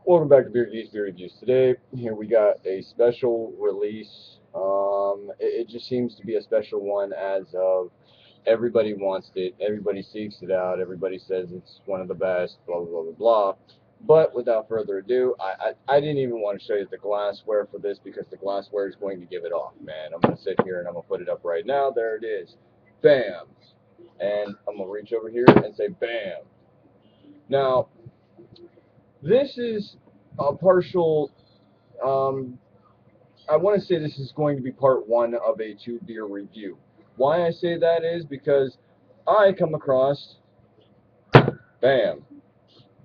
Welcome back to Beer Geeks Beer Reviews. Today, here we got a special release. It just seems to be a special one as of everybody wants it, everybody seeks it out, everybody says it's one of the best, blah, blah, blah, blah, blah. But without further ado, I didn't even want to show you the glassware for this because the glassware is going to give it off, man. I'm going to sit here and I'm going to put it up right now. There it is. Bam. And I'm going to reach over here and say bam. Now, this is a partial, I want to say this is going to be part one of a two beer review. Why I say that is because I come across, bam,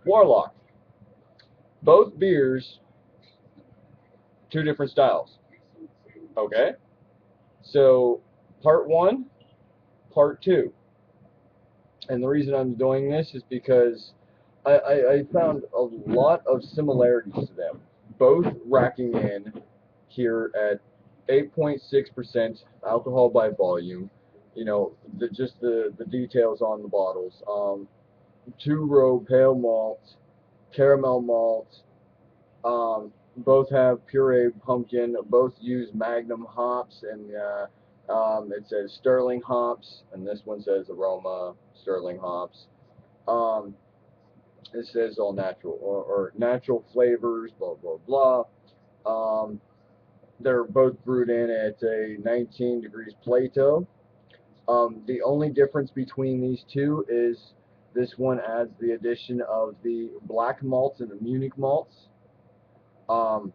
Warlock. Both beers, two different styles. Okay? So, part one, part two. And the reason I'm doing this is because I found a lot of similarities to them. Both racking in here at 8.6% alcohol by volume. You know, just the details on the bottles. Two-row pale malt, caramel malt. Both have pureed pumpkin. Both use Magnum hops, and it says Sterling hops, and this one says aroma Sterling hops. Um, it says all natural or natural flavors, blah blah blah. Um, they're both brewed in at a 19 degrees Plato. The only difference between these two is this one adds the addition of the black malts and the Munich malts. Um,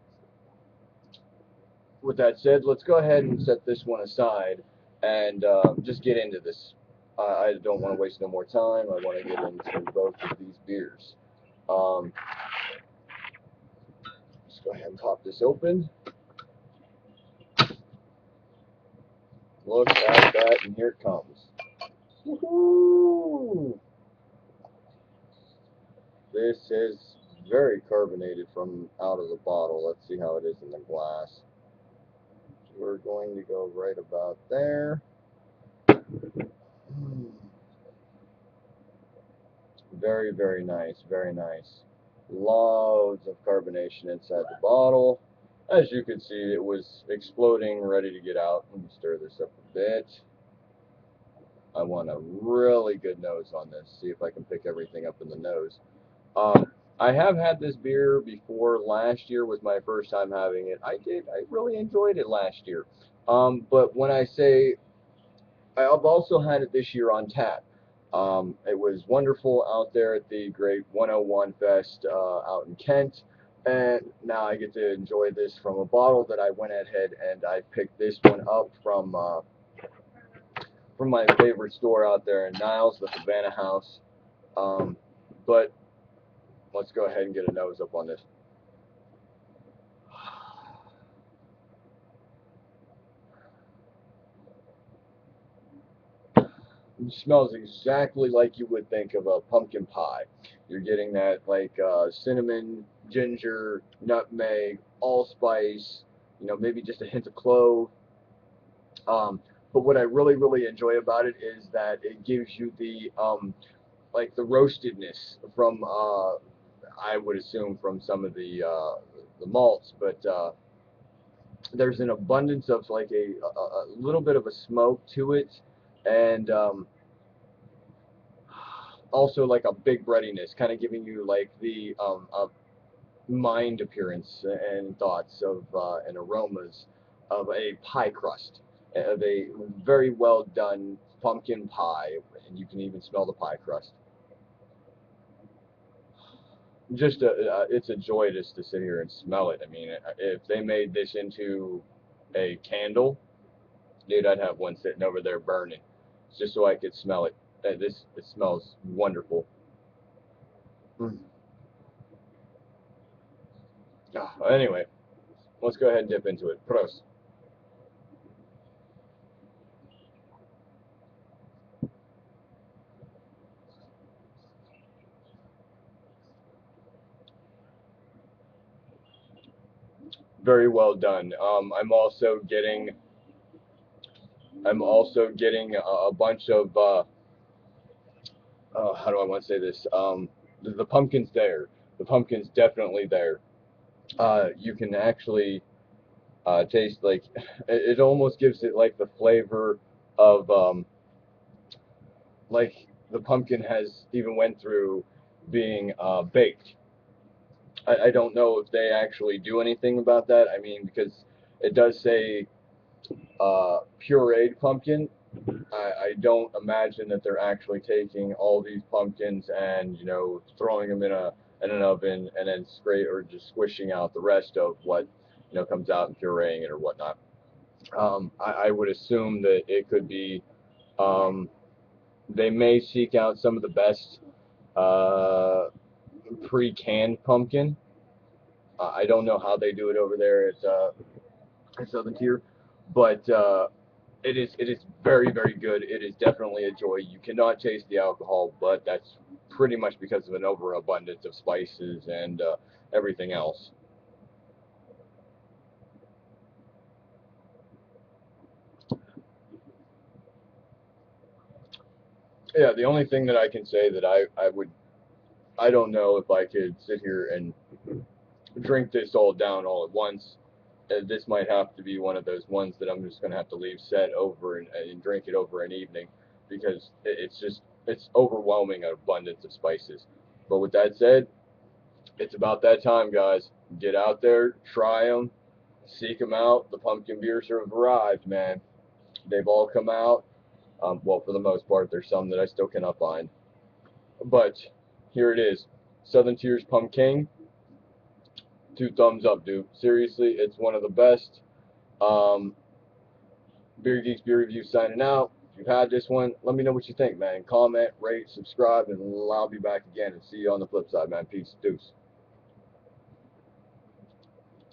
with that said, let's go ahead and set this one aside and just get into this. I don't want to waste no more time. I want to get into both of these beers. Let's go ahead and pop this open. Look at that, and here it comes. Woohoo! This is very carbonated from out of the bottle. Let's see how it is in the glass. We're going to go right about there. Very, very nice, very nice. Loads of carbonation inside the bottle. As you can see, it was exploding, ready to get out. Let me stir this up a bit. I want a really good nose on this. See if I can pick everything up in the nose. I have had this beer before. Last year was my first time having it. I really enjoyed it last year. But when I say I've also had it this year on tap. It was wonderful out there at the Great 101 Fest out in Kent. And now I get to enjoy this from a bottle that I went ahead and I picked this one up from my favorite store out there in Niles, the Havana House. But let's go ahead and get a nose up on this. It smells exactly like you would think of a pumpkin pie. You're getting that like cinnamon, ginger, nutmeg, allspice, maybe just a hint of clove. But what I really, really enjoy about it is that it gives you the like the roastedness from I would assume from some of the malts, but there's an abundance of like a little bit of a smoke to it, and also like a big breadiness, kind of giving you like the mind appearance and thoughts of and aromas of a pie crust, of a very well done pumpkin pie, and you can even smell the pie crust. Just it's a joy just to sit here and smell it. I mean, if they made this into a candle, dude, I'd have one sitting over there burning, just so I could smell it. It smells wonderful. Mm. Anyway, let's go ahead and dip into it. Prost. Very well done. I'm also getting a bunch of how do I want to say this? The pumpkin's there, The pumpkin's definitely there. You can actually taste like it almost gives it like the flavor of like the pumpkin has even went through being baked. I don't know if they actually do anything about that. I mean, because it does say pureed pumpkin. I don't imagine that they're actually taking all these pumpkins and throwing them in an oven and then or just squishing out the rest of what comes out and pureeing it or whatnot. I would assume that it could be um, they may seek out some of the best uh, pre-canned pumpkin. I don't know how they do it over there at Southern Tier, but it is very very good. It is definitely a joy. You cannot taste the alcohol, but that's pretty much because of an overabundance of spices and everything else. Yeah, the only thing that I can say that I don't know if I could sit here and drink this all down all at once. This might have to be one of those ones that I'm just going to have to leave set over and drink it over an evening because it's overwhelming abundance of spices. But with that said, it's about that time, guys. Get out there, try them, seek them out. The pumpkin beers have arrived, man. They've all come out. Well, for the most part, there's some that I still cannot find. But here it is. Southern Tier's Pumpking. Two thumbs up, dude. Seriously, it's one of the best. Um, Beer Geeks Beer Review signing out. If you've had this one, let me know what you think, man. Comment, rate, subscribe, and I'll be back again and see you on the flip side, man. Peace. Deuce.